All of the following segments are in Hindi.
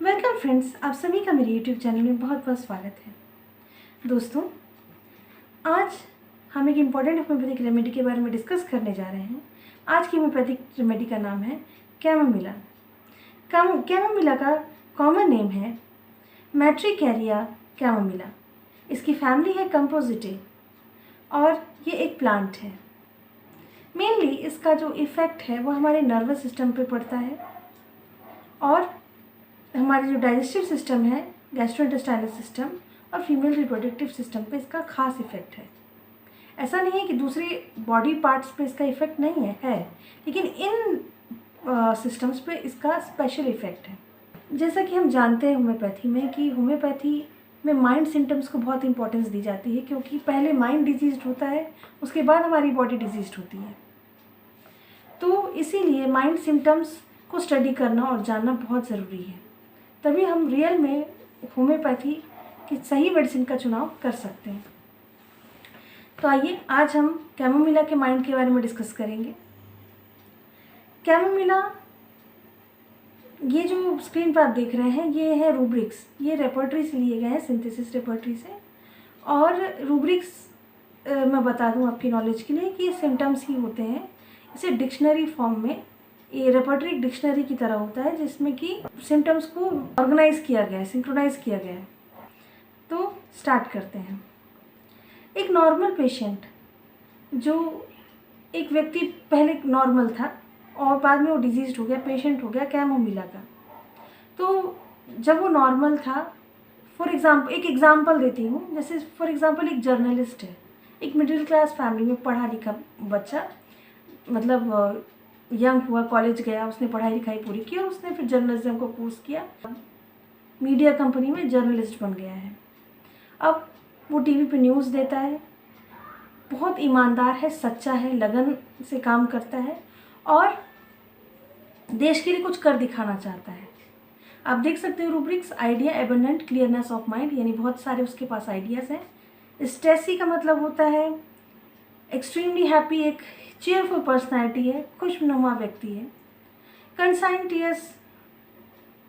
वेलकम फ्रेंड्स, आप सभी का मेरे यूट्यूब चैनल में बहुत बहुत स्वागत है। दोस्तों, आज हम एक इम्पॉर्टेंट होम्योपैथिक रेमेडी के बारे में डिस्कस करने जा रहे हैं। आज की होम्योपैथिक रेमेडी का नाम है कैमोमिला। कैमोमिला का कॉमन नेम है मैट्रिकैरिया कैमोमिला। इसकी फैमिली है कंपोजिटे और ये एक प्लांट है। मेनली इसका जो इफ़ेक्ट है वो हमारे नर्वस सिस्टम पे पड़ता है और हमारे जो डाइजेस्टिव सिस्टम है, गैस्ट्रोइंटेस्टाइनल सिस्टम और फीमेल रिप्रोडक्टिव सिस्टम पे इसका खास इफेक्ट है। ऐसा नहीं है कि दूसरे बॉडी पार्ट्स पे इसका इफेक्ट नहीं है, लेकिन इन सिस्टम्स पे इसका स्पेशल इफेक्ट है। जैसा कि हम जानते हैं होम्योपैथी में कि होम्योपैथी में माइंड सिम्टम्स को बहुत इंपॉर्टेंस दी जाती है, क्योंकि पहले माइंड डिजीज्ड होता है, उसके बाद हमारी बॉडी डिजीज्ड होती है। तो इसीलिए माइंड सिम्टम्स को स्टडी करना और जानना बहुत ज़रूरी है, तभी हम रियल में होम्योपैथी की सही मेडिसिन का चुनाव कर सकते हैं। तो आइए आज हम कैमोमिला के माइंड के बारे में डिस्कस करेंगे। कैमोमिला, ये जो स्क्रीन पर आप देख रहे हैं, ये है रूब्रिक्स। ये रेपर्टरी से लिए गए हैं, सिंथेसिस रेपर्टरी से। और रूब्रिक्स मैं बता दूं आपकी नॉलेज के लिए कि ये सिम्टम्स ही होते हैं। इसे डिक्शनरी फॉर्म में, ये रेपर्टरी डिक्शनरी की तरह होता है, जिसमें कि सिम्टम्स को ऑर्गेनाइज किया गया है, सिंक्रोनाइज किया गया है। तो स्टार्ट करते हैं। एक नॉर्मल पेशेंट, जो एक व्यक्ति पहले नॉर्मल था और बाद में वो डिजीज हो गया, पेशेंट हो गया कैमोमिला का। तो जब वो नॉर्मल था, एक एग्जांपल देती हूँ। जैसे फॉर एग्जांपल एक जर्नलिस्ट है, एक मिडिल क्लास फैमिली में पढ़ा लिखा बच्चा, मतलब यंग हुआ, कॉलेज गया, उसने पढ़ाई लिखाई पूरी की और उसने फिर जर्नलिज्म को कोर्स किया, मीडिया कंपनी में जर्नलिस्ट बन गया है। अब वो टीवी पे न्यूज़ देता है, बहुत ईमानदार है, सच्चा है, लगन से काम करता है और देश के लिए कुछ कर दिखाना चाहता है। आप देख सकते हो rubrics: idea, abundant, clearness of mind, यानी बहुत सारे उसके पास आइडियाज़ हैं। स्ट्रेसी का मतलब होता है एक्सट्रीमली हैप्पी, एक चेयरफुल पर्सनैलिटी है, खुशनुमा व्यक्ति है। कंसाइंटियस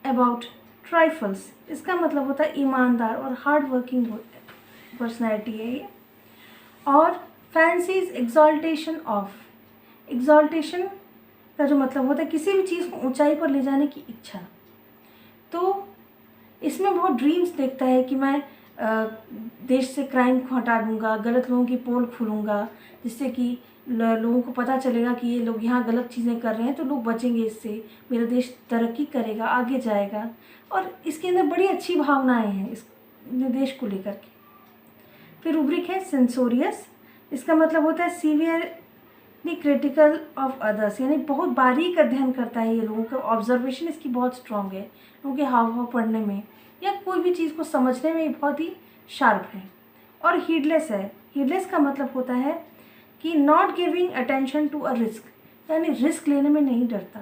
अबाउट ट्राइफल्स, इसका मतलब होता है ईमानदार और हार्ड वर्किंग पर्सनैलिटी है ये। और फैंसीज एग्जॉल्टेशन ऑफ, एग्जॉल्टेशन का जो मतलब होता है किसी भी चीज़ को ऊंचाई पर ले जाने की इच्छा। तो इसमें बहुत ड्रीम्स देखता है कि मैं देश से क्राइम को हटा दूंगा, गलत लोगों की पोल खोलूँगा, जिससे कि लोगों को पता चलेगा कि ये लोग यहाँ गलत चीज़ें कर रहे हैं, तो लोग बचेंगे इससे, मेरा देश तरक्की करेगा, आगे जाएगा। और इसके अंदर बड़ी अच्छी भावनाएं हैं इस देश को लेकर के। फिर रूब्रिक है सेंसोरियस, इसका मतलब होता है सीवियरली क्रिटिकल ऑफ अदर्स, यानी बहुत बारीक अध्ययन करता है ये लोगों का। ऑब्जर्वेशन इसकी बहुत स्ट्रांग है, लोगों के हाव भाव पढ़ने में या कोई भी चीज़ को समझने में बहुत ही शार्प है। और हीडलेस है। हीडलेस का मतलब होता है कि not giving attention to a risk, यानी रिस्क लेने में नहीं डरता।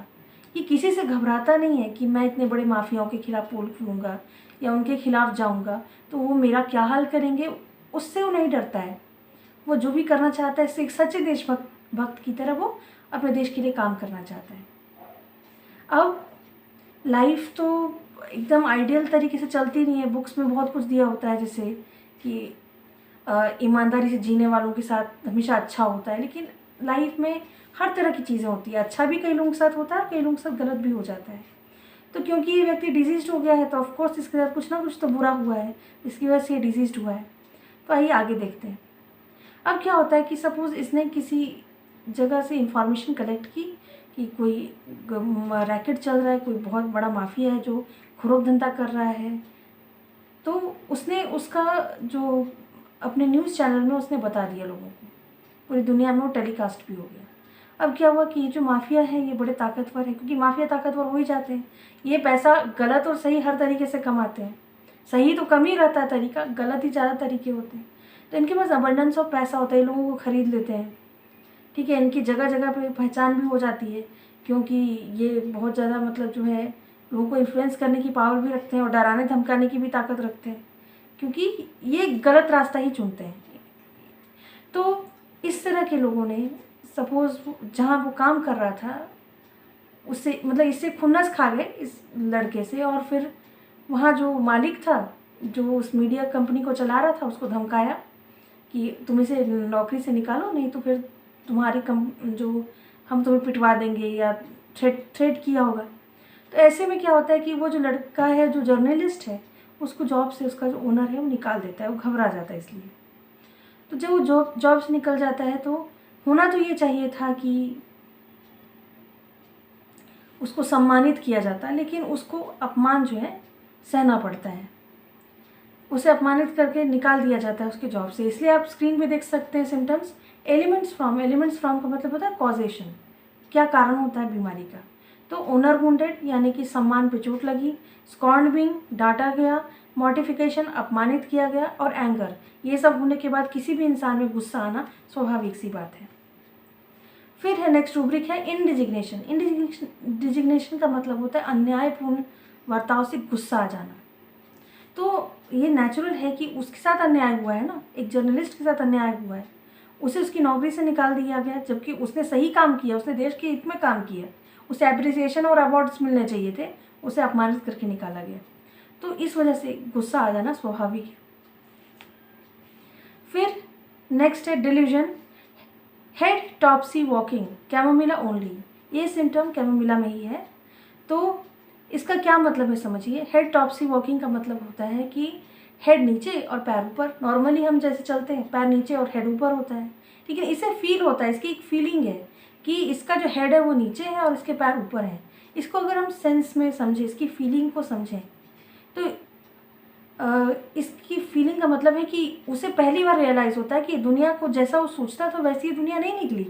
ये किसी से घबराता नहीं है कि मैं इतने बड़े माफियाओं के खिलाफ पोल खुलूँगा या उनके खिलाफ जाऊँगा तो वो मेरा क्या हाल करेंगे, उससे वो नहीं डरता है। वो जो भी करना चाहता है, एक सच्चे देशभक्त की तरह वो अपने देश के लिए काम करना चाहता है। अब लाइफ तो एकदम आइडियल तरीके से चलती नहीं है। बुक्स में बहुत कुछ दिया होता है, जैसे कि ईमानदारी से जीने वालों के साथ हमेशा अच्छा होता है, लेकिन लाइफ में हर तरह की चीज़ें होती है। अच्छा भी कई लोगों के साथ होता है और कई लोगों के साथ गलत भी हो जाता है। तो क्योंकि ये व्यक्ति डिजीज़ हो गया है, तो ऑफकोर्स इसके साथ कुछ ना कुछ तो बुरा हुआ है, इसकी वजह से ये डिजीज़ हुआ है। तो आइए आगे देखते हैं। अब क्या होता है कि सपोज़ इसने किसी जगह से इंफॉर्मेशन कलेक्ट की कि कोई रैकेट चल रहा है, कोई बहुत बड़ा माफिया है जो खुरोक धंधा कर रहा है। तो उसने उसका जो अपने न्यूज़ चैनल में उसने बता दिया लोगों को, पूरी दुनिया में वो टेलीकास्ट भी हो गया। अब क्या हुआ कि ये जो माफिया है ये बड़े ताकतवर है, क्योंकि माफिया ताकतवर हो ही जाते हैं। ये पैसा गलत और सही हर तरीके से कमाते हैं। सही तो कम ही रहता है तरीका, गलत ही ज़्यादा तरीके होते हैं। तो इनके पास अबंडेंस ऑफ पैसा होता है, लोगों को खरीद लेते हैं। ठीक है, इनकी जगह जगह पे पहचान भी हो जाती है, क्योंकि ये बहुत ज़्यादा मतलब जो है लोगों को इन्फ्लुएंस करने की पावर भी रखते हैं और डराने धमकाने की भी ताकत रखते हैं, क्योंकि ये गलत रास्ता ही चुनते हैं। तो इस तरह के लोगों ने सपोज़ जहाँ वो काम कर रहा था उससे, मतलब इससे खुन्नस खा गए इस लड़के से, और फिर वहाँ जो मालिक था, जो उस मीडिया कंपनी को चला रहा था, उसको धमकाया कि तुम इसे नौकरी से निकालो, नहीं तो फिर तुम्हारी जो हम तुम्हें पिटवा देंगे, या थ्रेट किया होगा। तो ऐसे में क्या होता है कि वो जो लड़का है, जो जर्नलिस्ट है, उसको जॉब से उसका जो ओनर है वो निकाल देता है, वो घबरा जाता है इसलिए। तो जब वो जॉब से निकल जाता है तो होना तो ये चाहिए था कि उसको सम्मानित किया जाता, लेकिन उसको अपमान जो है सहना पड़ता है, उसे अपमानित करके निकाल दिया जाता है उसके जॉब से। इसलिए आप स्क्रीन पे देख सकते हैं सिम्टम्स, एलिमेंट्स फ्रॉम का मतलब होता है कॉजेशन, क्या कारण होता है बीमारी का। तो ओनर वुंडेड यानी कि सम्मान पे चोट लगी, स्कॉर्न बीइंग डांटा गया, मॉर्टिफिकेशन अपमानित किया गया, और एंगर, ये सब होने के बाद किसी भी इंसान में गुस्सा आना स्वाभाविक सी बात है। फिर है नेक्स्ट रूब्रिक है इंडिजिग्नेशन। इंडिजिग्नेशन का मतलब होता है अन्यायपूर्ण वार्ताओं से गुस्सा आ जाना। तो ये नेचुरल है कि उसके साथ अन्याय हुआ है ना, एक जर्नलिस्ट के साथ अन्याय हुआ है, उसे उसकी नौकरी से निकाल दिया गया, जबकि उसने सही काम किया, उसने देश के हित में काम किया, उसे एप्रिसिएशन और अवार्ड्स मिलने चाहिए थे, उसे अपमानित करके निकाला गया। तो इस वजह से गुस्सा आ जाना स्वाभाविक है। फिर नेक्स्ट है delusion, head टॉपसी walking, chamomilla only. ये सिम्टम कैमोमिला में ही है। तो इसका क्या मतलब है समझिए। हेड टॉपसी वॉकिंग का मतलब होता है कि हेड नीचे और पैर ऊपर। नॉर्मली हम जैसे चलते हैं पैर नीचे और हेड ऊपर होता है, लेकिन इसे फील होता है, इसकी एक फीलिंग है कि इसका जो हेड है वो नीचे है और इसके पैर ऊपर हैं। इसको अगर हम सेंस में समझें, इसकी फीलिंग को समझें, तो इसकी फीलिंग का मतलब है कि उसे पहली बार रियलाइज़ होता है कि दुनिया को जैसा वो सोचता था वैसी दुनिया नहीं निकली,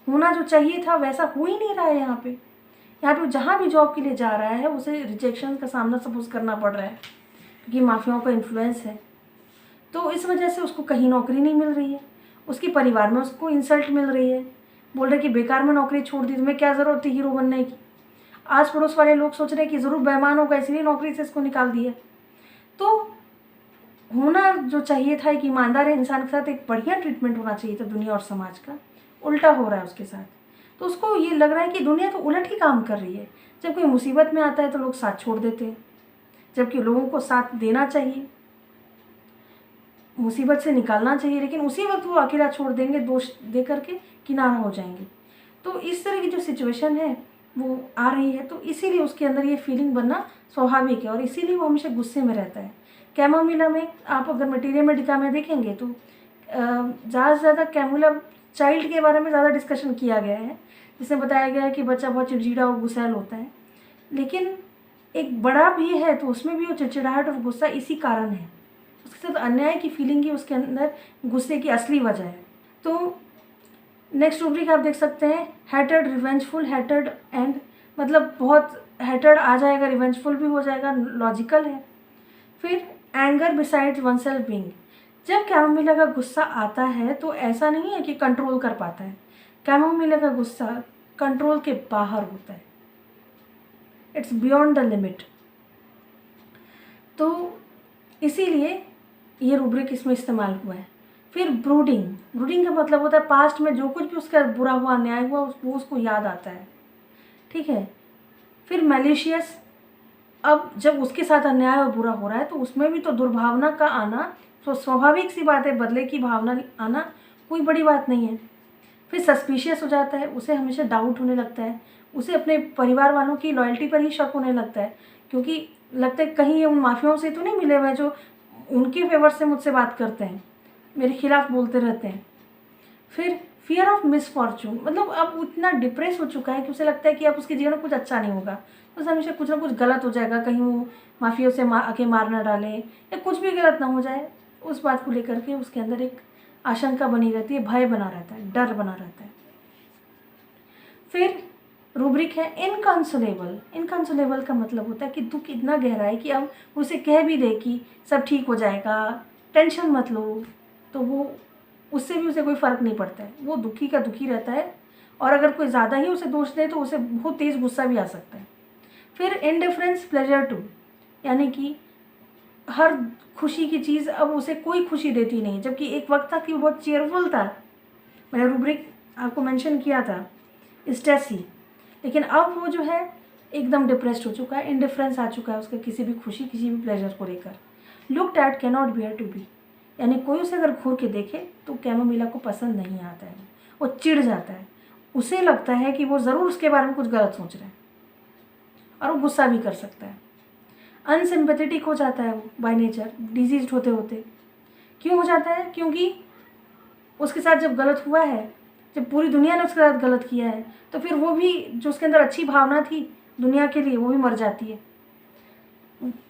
होना जो चाहिए था वैसा हो ही नहीं रहा है। यहाँ पे जहाँ भी जॉब के लिए जा रहा है उसे रिजेक्शन का सामना सपोज करना पड़ रहा है, क्योंकि माफियाओं का इन्फ्लुएंस है। तो इस वजह से उसको कहीं नौकरी नहीं मिल रही है, उसके परिवार में उसको इंसल्ट मिल रही है, बोल रहे कि बेकार में नौकरी छोड़ दी, तुम्हें क्या ज़रूरत थी हीरो बनने की। आस पड़ोस वाले लोग सोच रहे हैं कि ज़रूर बेईमान होगा इसलिए नौकरी से इसको निकाल दिया। तो होना जो चाहिए था एक ईमानदार इंसान के साथ एक बढ़िया ट्रीटमेंट होना चाहिए था दुनिया और समाज का, उल्टा हो रहा है उसके साथ। तो उसको ये लग रहा है कि दुनिया तो उलट ही काम कर रही है। जब कोई मुसीबत में आता है तो लोग साथ छोड़ देते हैं, जबकि लोगों को साथ देना चाहिए, मुसीबत से निकालना चाहिए, लेकिन उसी वक्त वो अकेला छोड़ देंगे, दोष दे करके किनारा हो जाएंगे। तो इस तरह की जो सिचुएशन है वो आ रही है, तो इसीलिए उसके अंदर ये फीलिंग बनना स्वाभाविक है और इसीलिए वो हमेशा गुस्से में रहता है। कैमोमिला में आप अगर मटीरियल मेडिका में देखेंगे तो ज़्यादा से ज़्यादा कैमोमिला चाइल्ड के बारे में ज़्यादा डिस्कशन किया गया है, जिसमें बताया गया है कि बच्चा बहुत चिड़चिड़ा और गुस्सैल होता है। लेकिन एक बड़ा भी है तो उसमें भी वो चिड़चिड़ाहट और गुस्सा इसी कारण है, उसके साथ अन्याय की फीलिंग ही उसके अंदर गुस्से की असली वजह है। तो नेक्स्ट रूब्रिक आप देख सकते हैं हैटेड, रिवेंजफुल, हैटेड एंड, मतलब बहुत हैटेड आ जाएगा, रिवेंजफुल भी हो जाएगा, लॉजिकल है। फिर anger besides one self being, जब कैमोमिला का गुस्सा आता है तो ऐसा नहीं है कि कंट्रोल कर पाता है, कैमोमिला का गुस्सा कंट्रोल के बाहर होता है, इट्स बियॉन्ड द लिमिट। तो इसीलिए ये रूब्रिक इसमें इस्तेमाल हुआ है। फिर ब्रूडिंग, ब्रूडिंग का मतलब होता है पास्ट में जो कुछ भी उसका बुरा हुआ, अन्याय हुआ, वो उसको याद आता है, ठीक है। फिर मैलिशियस, अब जब उसके साथ अन्याय और बुरा हो रहा है तो उसमें भी तो दुर्भावना का आना तो स्वाभाविक सी बात है, बदले की भावना आना कोई बड़ी बात नहीं है। फिर सस्पिशियस हो जाता है, उसे हमेशा डाउट होने लगता है, उसे अपने परिवार वालों की लॉयल्टी पर ही शक होने लगता है, क्योंकि लगता है कहीं ये उन माफियाओं से तो नहीं मिले हुए जो उनके फेवर से मुझसे बात करते हैं, मेरे खिलाफ बोलते रहते हैं। फिर फियर ऑफ मिसफॉर्चून, मतलब अब उतना डिप्रेस हो चुका है कि उसे लगता है कि अब उसके जीवन में कुछ अच्छा नहीं होगा, उसे हमेशा कुछ ना कुछ गलत हो जाएगा, कहीं वो माफियों से आके मार ना डाले या कुछ भी गलत ना हो जाए, उस बात को लेकर के उसके अंदर एक आशंका बनी रहती है, भय बना रहता है, डर बना रहता है। फिर रूब्रिक है इनकंसोलेबल। इनकंसोलेबल का मतलब होता है कि दुख इतना गहरा है कि अब उसे कह भी दे कि सब ठीक हो जाएगा, टेंशन मत लो, तो वो उससे भी उसे कोई फ़र्क नहीं पड़ता है, वो दुखी का दुखी रहता है, और अगर कोई ज़्यादा ही उसे दोष दे तो उसे बहुत तेज़ गुस्सा भी आ सकता है। फिर इंडिफरेंस प्लेजर टू, यानी कि हर खुशी की चीज़ अब उसे कोई खुशी देती नहीं, जबकि एक वक्त था कि वो बहुत चेयरफुल था, मैंने रूब्रिक आपको मेंशन किया था स्टेसी, लेकिन अब वो जो है एकदम डिप्रेस्ड हो चुका है, इंडिफरेंस आ चुका है उसका किसी भी खुशी किसी भी प्लेजर को लेकर। Looked at can not bear to be, यानी कोई उसे अगर घूर के देखे तो कैमोमिला को पसंद नहीं आता है, वो चिढ़ जाता है, उसे लगता है कि वो ज़रूर उसके बारे में कुछ गलत सोच रहे हैं और वो गुस्सा भी कर सकता है। अनसिम्पैथेटिक हो जाता है वो बाय नेचर डिजीज होते होते। क्यों हो जाता है? क्योंकि उसके साथ जब गलत हुआ है, जब पूरी दुनिया ने उसके साथ गलत किया है, तो फिर वो भी जो उसके अंदर अच्छी भावना थी दुनिया के लिए वो भी मर जाती है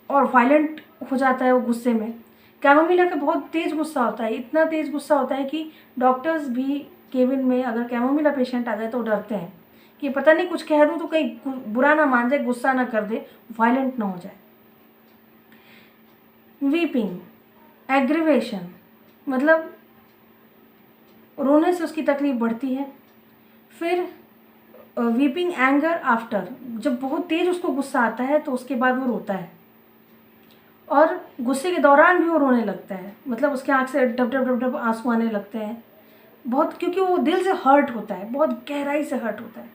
और वायलेंट हो जाता है वो गुस्से में। कैमोमिला का बहुत तेज़ गुस्सा होता है, इतना तेज़ गुस्सा होता है कि डॉक्टर्स भी केबिन में अगर कैमोमिला पेशेंट आ जाए तो डरते हैं कि पता नहीं कुछ कह दूँ तो कहीं बुरा ना मान जाए, गुस्सा ना कर दे, वायलेंट ना हो जाए। वीपिंग, एग्रीवेशन, मतलब रोने से उसकी तकलीफ बढ़ती है। फिर वीपिंग एंगर आफ्टर, जब बहुत तेज उसको गुस्सा आता है तो उसके बाद वो रोता है और गुस्से के दौरान भी वो रोने लगता है, मतलब उसके आँख से डब डब डब डब आंसू आने लगते हैं बहुत, क्योंकि वो दिल से हर्ट होता है, बहुत गहराई से हर्ट होता है।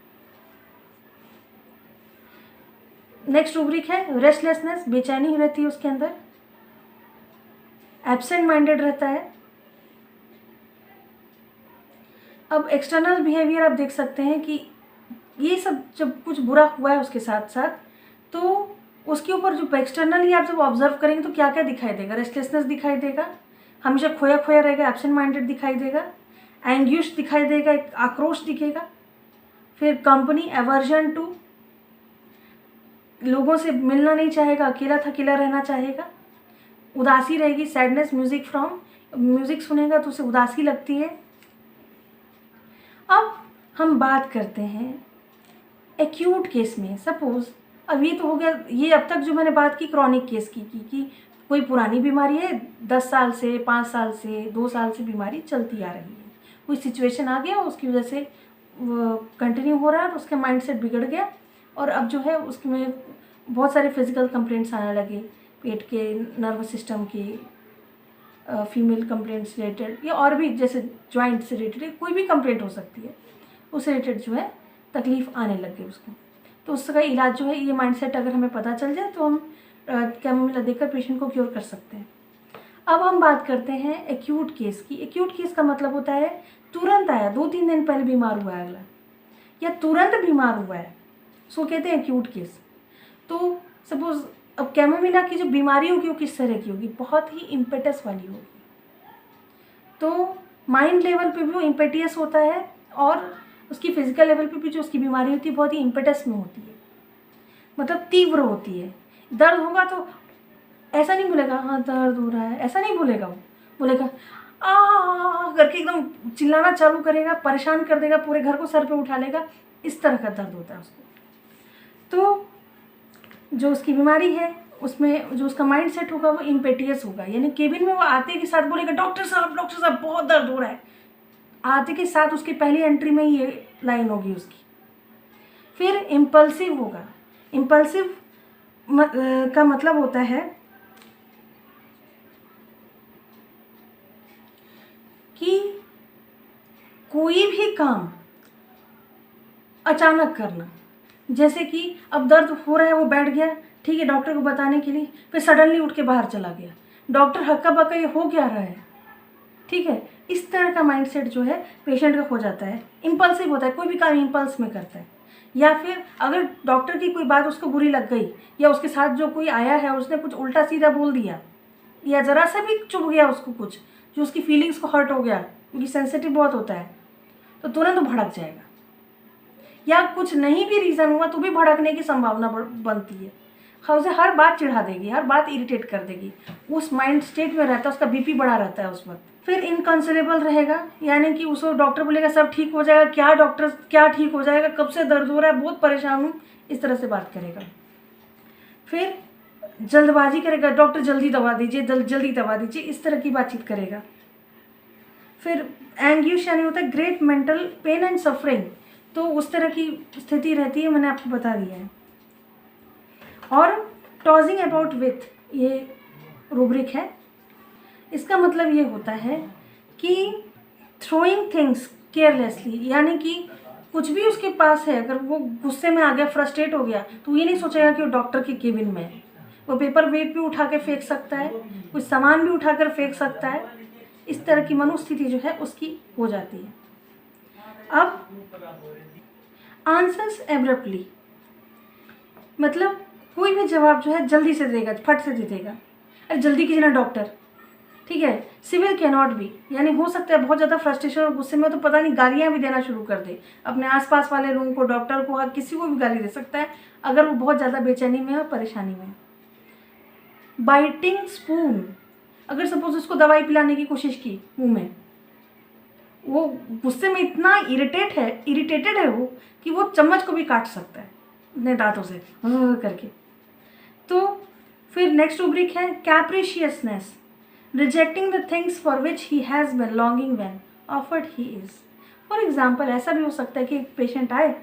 नेक्स्ट रूब्रिक है रेस्टलेसनेस, बेचैनी रहती है उसके अंदर। एब्सेंट माइंडेड रहता है। अब एक्सटर्नल बिहेवियर आप देख सकते हैं कि ये सब जब कुछ बुरा हुआ है उसके साथ साथ तो उसके ऊपर जो एक्सटर्नली आप जब ऑब्जर्व करेंगे तो क्या क्या दिखाई देगा? रेस्टलेसनेस दिखाई देगा, हमेशा खोया खोया रहेगा, एब्सेंट माइंडेड दिखाई देगा, एंग्यूश दिखाई देगा, एक आक्रोश दिखेगा। फिर कंपनी, एवर्जन टू, लोगों से मिलना नहीं चाहेगा, अकेला थकेला रहना चाहेगा। उदासी रहेगी, सैडनेस, म्यूजिक फ्रॉम, म्यूजिक सुनेगा तो उसे उदासी लगती है। अब हम बात करते हैं एक्यूट केस में। सपोज अब ये तो हो गया, ये अब तक जो मैंने बात की क्रॉनिक केस की कि कोई पुरानी बीमारी है, 10 साल से, 5 साल से, 2 साल से बीमारी चलती आ रही है, कोई सिचुएशन आ गया उसकी वजह से वो कंटिन्यू हो रहा है और उसका माइंडसेट बिगड़ गया और अब जो है उसमें बहुत सारे फिजिकल कंप्लेंट्स आने लगे, पेट के, नर्वस सिस्टम के, फीमेल कंप्लेंट्स रिलेटेड या और भी जैसे जॉइंट से रिलेटेड कोई भी कंप्लेंट हो सकती है, उससे रिलेटेड जो है तकलीफ़ आने लग गई उसको। तो उसका इलाज जो है ये माइंडसेट अगर हमें पता चल जाए तो हम कैमोमिला देकर पेशेंट को क्योर कर सकते हैं। अब हम बात करते हैं एक्यूट केस की। एक्यूट केस का मतलब होता है तुरंत आया, 2-3 दिन पहले बीमार हुआ है अगला, या तुरंत बीमार हुआ है, उसको कहते हैं एक्यूट केस। तो सपोज अब कैमोमिला की जो बीमारी होगी वो किस तरह की होगी? बहुत ही इम्पेटस वाली होगी। तो माइंड लेवल पे भी वो इम्पेटियस होता है और उसकी फिजिकल लेवल पे भी जो उसकी बीमारी होती है बहुत ही इम्पेटस में होती है, मतलब तीव्र होती है। दर्द होगा तो ऐसा नहीं बोलेगा हाँ दर्द हो रहा है, ऐसा नहीं बोलेगा, वो बोलेगा आ करके एकदम चिल्लाना चालू करेगा, परेशान कर देगा, पूरे घर को सर पे उठा लेगा, इस तरह का दर्द होता है उसको। तो जो उसकी बीमारी है उसमें जो उसका माइंड सेट होगा वो इम्पेटियस होगा, यानी केबिन में वो आते के साथ बोलेगा डॉक्टर साहब बहुत दर्द हो रहा है, आते के साथ उसकी पहली एंट्री में ये लाइन होगी उसकी। फिर इम्पल्सिव होगा। इम्पल्सिव का मतलब होता है कि कोई भी काम अचानक करना, जैसे कि अब दर्द हो रहा है, वो बैठ गया, ठीक है, डॉक्टर को बताने के लिए, फिर सडनली उठ के बाहर चला गया, डॉक्टर हक्का बक्का ये हो क्या रहा है, ठीक है, इस तरह का माइंडसेट जो है पेशेंट का हो जाता है। इम्पल्सिव होता है, कोई भी काम इम्पल्स में करता है। या फिर अगर डॉक्टर की कोई बात उसको बुरी लग गई या उसके साथ जो कोई आया है उसने कुछ उल्टा सीधा बोल दिया या ज़रा सा भी चुभ गया उसको कुछ जो उसकी फीलिंग्स को हर्ट हो गया, क्योंकि सेंसिटिव बहुत होता है, तो तुरंत भड़क जाएगा। या कुछ नहीं भी रीज़न हुआ तो भी भड़कने की संभावना बनती है। उसे हर बात चिढ़ा देगी, हर बात इरिटेट कर देगी, उस माइंड स्टेट में रहता है, उसका बीपी बढ़ा रहता है उस वक्त। फिर इनकंसोलेबल रहेगा, यानी कि उसको डॉक्टर बोलेगा सब ठीक हो जाएगा, क्या डॉक्टर क्या ठीक हो जाएगा, कब से दर्द हो रहा है, बहुत परेशान हूँ, इस तरह से बात करेगा। फिर जल्दबाजी करेगा, डॉक्टर जल्दी दवा दीजिए, जल्दी दवा दीजिए, इस तरह की बातचीत करेगा। फिर एंग्यूश यानी होता है great mental pen and suffering, तो उस तरह की स्थिति रहती है, मैंने आपको बता दिया है। और टॉजिंग अबाउट विथ ये रूब्रिक है, इसका मतलब ये होता है कि थ्रोइंग थिंग्स केयरलेसली, यानी कि कुछ भी उसके पास है, अगर वो गुस्से में आ गया, फ्रस्ट्रेट हो गया, तो ये नहीं सोचेगा कि वो डॉक्टर के केबिन में है। वो पेपर वेट भी उठा के फेंक सकता है, कुछ सामान भी उठाकर फेंक सकता है। इस तरह की मनोस्थिति जो है उसकी हो जाती है। अब आंसर्स एब्रप्टली, मतलब कोई भी जवाब जो है जल्दी से देगा, फट से दे देगा। अरे जल्दी कीजिए ना डॉक्टर, ठीक है। सिविल कैन नॉट बी, यानी हो सकता है बहुत ज़्यादा फ्रस्ट्रेशन और गुस्से में तो पता नहीं गालियाँ भी देना शुरू कर दे, अपने आसपास वाले लोगों को, डॉक्टर को, हर किसी को भी गाली दे सकता है अगर वो बहुत ज़्यादा बेचैनी में और परेशानी में। बाइटिंग स्पून, अगर सपोज उसको दवाई पिलाने की कोशिश की मुंह में, वो गुस्से में इतना इरिटेटेड है वो कि वो चम्मच को भी काट सकता है अपने दांतों से करके। तो फिर नेक्स्ट रूब्रिक है capriciousness, rejecting the things for which he has been longing when offered he is. For example ऐसा भी हो सकता है कि एक पेशेंट आए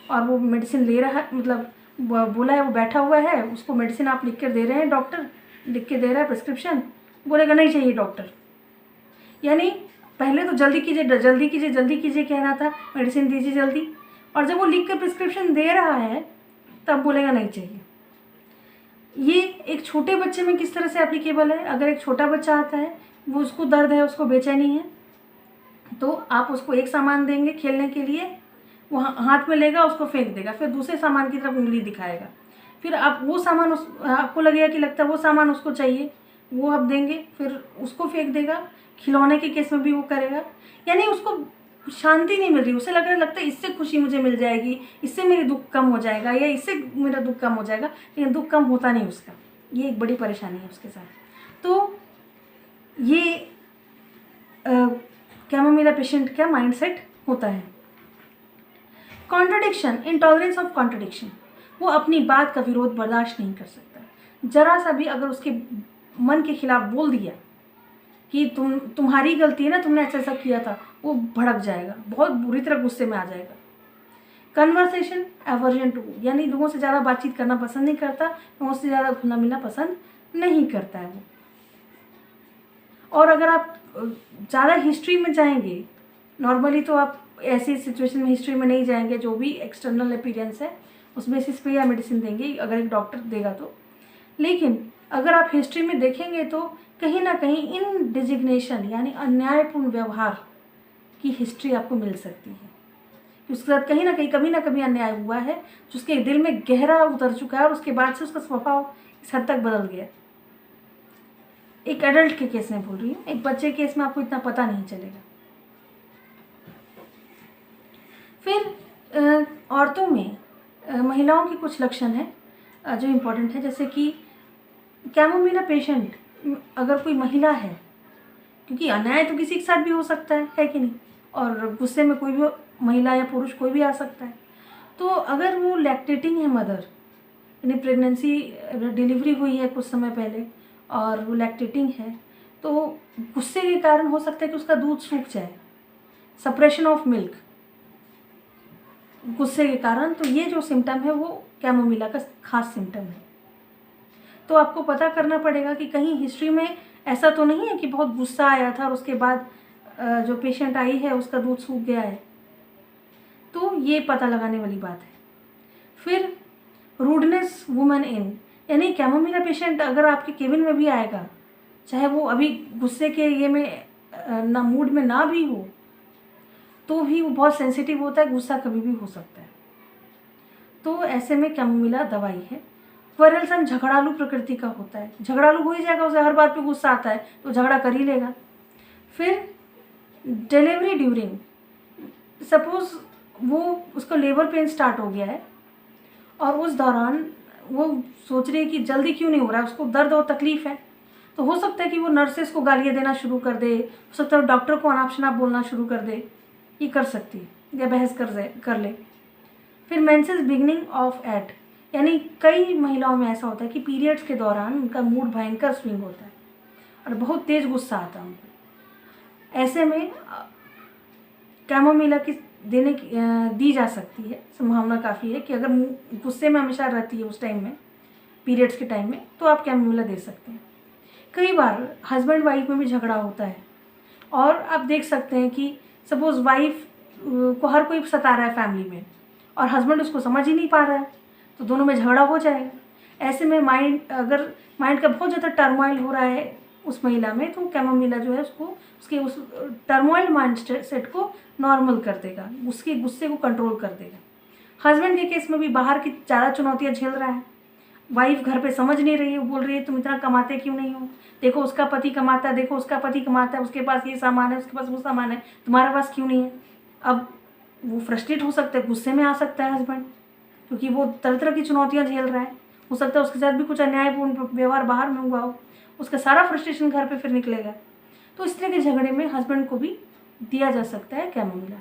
और वो मेडिसिन ले रहा है, मतलब बोला है, वो बैठा हुआ है, उसको मेडिसिन आप लिख कर दे रहे हैं, डॉक्टर लिख के दे रहा है प्रिस्क्रिप्शन, बोलेगा नहीं चाहिए डॉक्टर। यानी पहले तो जल्दी कीजिए कह रहा था, मेडिसिन दीजिए जल्दी, और जब वो लिख कर प्रिस्क्रिप्शन दे रहा है तब बोलेगा नहीं चाहिए। ये एक छोटे बच्चे में किस तरह से एप्लीकेबल है। अगर एक छोटा बच्चा आता है, वो उसको दर्द है, उसको बेचैनी है, तो आप उसको एक सामान देंगे खेलने के लिए, वो हाथ में लेगा, उसको फेंक देगा, फिर दूसरे सामान की तरफ उंगली दिखाएगा, फिर आप वो सामान आपको लगेगा कि लगता है वो सामान उसको चाहिए, वो आप देंगे, फिर उसको फेंक देगा। खिलौने के केस में भी वो करेगा। यानी उसको शांति नहीं मिल रही, उसे लगता है इससे खुशी मुझे मिल जाएगी, इससे मेरी दुख कम हो जाएगा, या इससे मेरा दुख कम हो जाएगा, लेकिन दुख कम होता नहीं उसका। ये एक बड़ी परेशानी है उसके साथ। तो ये कैमोमिला पेशेंट का माइंडसेट होता है। कॉन्ट्रडिक्शन, इंटॉलरेंस ऑफ कॉन्ट्रडिक्शन, वो अपनी बात का विरोध बर्दाश्त नहीं कर सकता। जरा सा भी अगर उसके मन के खिलाफ बोल दिया कि तुम्हारी गलती है ना, तुमने ऐसा किया था, वो भड़क जाएगा, बहुत बुरी तरह गुस्से में आ जाएगा। कन्वर्सेशन एवर्जन टू, यानी लोगों से ज़्यादा बातचीत करना पसंद नहीं करता, लोगों से ज़्यादा घुलना मिलना पसंद नहीं करता है वो। और अगर आप ज़्यादा हिस्ट्री में जाएंगे, नॉर्मली तो आप ऐसी सिचुएशन में हिस्ट्री में नहीं जाएंगे, जो भी एक्सटर्नल अपीयरेंस है उस बेसिस पे या मेडिसिन देंगे अगर एक डॉक्टर देगा तो। लेकिन अगर आप हिस्ट्री में देखेंगे तो कहीं ना कहीं इन डिजिग्नेशन यानी अन्यायपूर्ण व्यवहार की हिस्ट्री आपको मिल सकती है कि उसके साथ कहीं ना कहीं कभी ना कभी अन्याय हुआ है, जो उसके दिल में गहरा उतर चुका है और उसके बाद से उसका स्वभाव इस हद तक बदल गया। एक एडल्ट के केस में बोल रही हूँ, एक बच्चे के केस में आपको इतना पता नहीं चलेगा। फिर औरतों में महिलाओं के कुछ लक्षण हैं जो इम्पोर्टेंट है, जैसे कि कैमोमिला पेशेंट अगर कोई महिला है, क्योंकि अन्याय तो किसी के साथ भी हो सकता है कि नहीं, और गुस्से में कोई भी महिला या पुरुष कोई भी आ सकता है। तो अगर वो लैक्टेटिंग है मदर, यानी प्रेगनेंसी डिलीवरी हुई है कुछ समय पहले और वो लैक्टेटिंग है, तो गुस्से के कारण हो सकता है कि उसका दूध सूख जाए, सप्रेशन ऑफ मिल्क गुस्से के कारण। तो ये जो सिम्टम है वो कैमोमिला का खास सिम्टम है। तो आपको पता करना पड़ेगा कि कहीं हिस्ट्री में ऐसा तो नहीं है कि बहुत गुस्सा आया था और उसके बाद जो पेशेंट आई है उसका दूध सूख गया है। तो ये पता लगाने वाली बात है। फिर रूडनेस वुमन इन, यानी कैमोमिला पेशेंट अगर आपके केबिन में भी आएगा, चाहे वो अभी गुस्से के ये में ना मूड में ना भी हो, तो भी वो बहुत सेंसिटिव होता है, गुस्सा कभी भी हो सकता है। तो ऐसे में कैमोमिला दवाई है। क्वेरलसम झगड़ालू प्रकृति का होता है, झगड़ालू हो ही जाएगा, उसे हर बात पे गुस्सा आता है तो झगड़ा कर ही लेगा। फिर डिलीवरी ड्यूरिंग, सपोज वो उसको लेबर पेन स्टार्ट हो गया है और उस दौरान वो सोच रही है कि जल्दी क्यों नहीं हो रहा है, उसको दर्द और तकलीफ़ है, तो हो सकता है कि वो नर्सेस को गालियाँ देना शुरू कर दे, हो सकता है डॉक्टर को अनाप शनाप बोलना शुरू कर दे, ये कर सकती है या बहस कर ले। फिर मेंसेस बिगनिंग ऑफ एट, यानी कई महिलाओं में ऐसा होता है कि पीरियड्स के दौरान उनका मूड भयंकर स्विंग होता है और बहुत तेज़ गुस्सा आता है उनको। ऐसे में कैमोमिला की दी जा सकती है, संभावना काफ़ी है कि अगर गुस्से में हमेशा रहती है उस टाइम में, पीरियड्स के टाइम में, तो आप कैमोमिला दे सकते हैं। कई बार हस्बैंड वाइफ में भी झगड़ा होता है और आप देख सकते हैं कि सपोज़ वाइफ को हर कोई सता रहा है फैमिली में और हस्बैंड उसको समझ ही नहीं पा रहा है, तो दोनों में झगड़ा हो जाएगा। ऐसे में अगर माइंड का बहुत ज़्यादा टर्मोइल हो रहा है उस महिला में, तो कैमोमिला जो है उसको उसके उस टर्मोइल माइंड सेट को नॉर्मल कर देगा, उसके गुस्से को कंट्रोल कर देगा। हस्बैंड के केस में भी बाहर की ज़्यादा चुनौतियाँ झेल रहा है, वाइफ घर पे समझ नहीं रही है, बोल रही है तुम इतना कमाते क्यों नहीं हो, देखो उसका पति कमाता है, देखो उसका पति कमाता है, उसके पास ये सामान है, उसके पास वो सामान है, तुम्हारे पास क्यों नहीं है। अब वो फ्रस्ट्रेट हो सकता है, गुस्से में आ सकता है हस्बैंड, क्योंकि वो तरह तरह की चुनौतियाँ झेल रहा है। हो सकता है उसके साथ भी कुछ अन्यायपूर्ण व्यवहार बाहर में हुआ हो, उसका सारा फ्रस्ट्रेशन घर पे फिर निकलेगा। तो इस तरह के झगड़े में हस्बैंड को भी दिया जा सकता है कैमोमिला।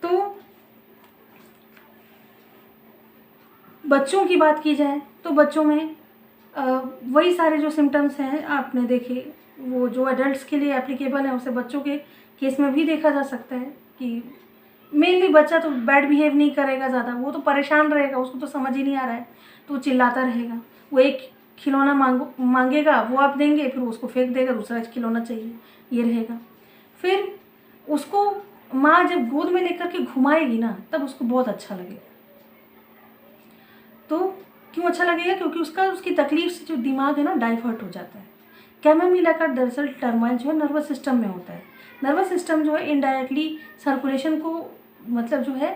तो बच्चों की बात की जाए तो बच्चों में वही सारे जो सिम्टम्स हैं आपने देखे, वो जो एडल्ट्स के लिए एप्लीकेबल है उसे बच्चों के केस में भी देखा जा सकता है कि मेनली बच्चा तो बैड बिहेव नहीं करेगा ज़्यादा, वो तो परेशान रहेगा, उसको तो समझ ही नहीं आ रहा है, तो वो चिल्लाता रहेगा। वो एक खिलौना मांगेगा, वो आप देंगे, फिर उसको फेंक देगा, दूसरा खिलौना चाहिए, ये रहेगा। फिर उसको माँ जब गोद में लेकर के घुमाएगी ना, तब उसको बहुत अच्छा लगेगा। तो क्यों अच्छा लगेगा? क्योंकि उसकी तकलीफ से जो दिमाग है ना डाइवर्ट हो जाता है। कैमोमिला का दरअसल टर्मोइल जो है नर्वस सिस्टम में होता है। नर्वस सिस्टम जो है इनडायरेक्टली सर्कुलेशन को मतलब जो है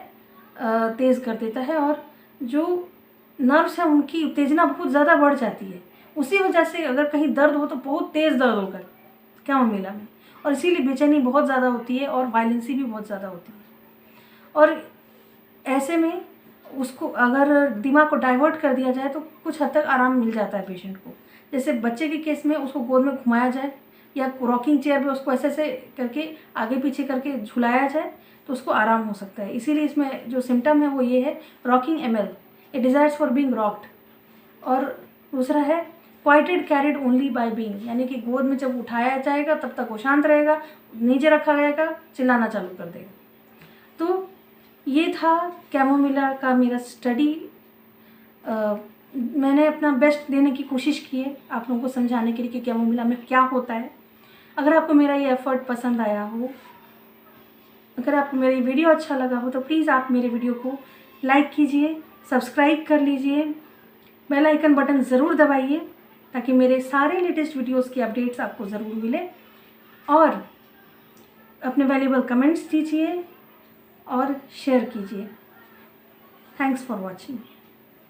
तेज़ कर देता है, और जो नर्व्स हैं उनकी उत्तेजना बहुत ज़्यादा बढ़ जाती है। उसी वजह से अगर कहीं दर्द हो तो बहुत तेज़ दर्द होगा कैमोमिला में, और इसीलिए बेचैनी बहुत ज़्यादा होती है और वायलेंसी भी बहुत ज़्यादा होती है। और ऐसे में उसको अगर दिमाग को डाइवर्ट कर दिया जाए तो कुछ हद तक आराम मिल जाता है पेशेंट को। जैसे बच्चे के केस में उसको गोद में घुमाया जाए या रॉकिंग चेयर पे उसको ऐसे ऐसे करके आगे पीछे करके झुलाया जाए तो उसको आराम हो सकता है। इसीलिए इसमें जो सिम्टम है वो ये है, rocking ML, it desires for being rocked. और दूसरा है क्वाइटेड कैरिड ओनली बाय बीइंग, यानी कि गोद में जब उठाया जाएगा तब तक वो शांत रहेगा, नीचे रखा जाएगा चिल्लाना चालू कर देगा। तो ये था कैमोमिला का मेरा स्टडी। मैंने अपना बेस्ट देने की कोशिश की है आप लोगों को समझाने के लिए कि कैमोमिला में क्या होता है। अगर आपको मेरा ये एफर्ट पसंद आया हो, अगर आपको मेरी वीडियो अच्छा लगा हो, तो प्लीज़ आप मेरे वीडियो को लाइक कीजिए, सब्सक्राइब कर लीजिए, बेल आइकन बटन ज़रूर दबाइए ताकि मेरे सारे लेटेस्ट वीडियोस की अपडेट्स आपको ज़रूर मिले, और अपने वैल्यूएबल कमेंट्स दीजिए और शेयर कीजिए। Thanks for watching.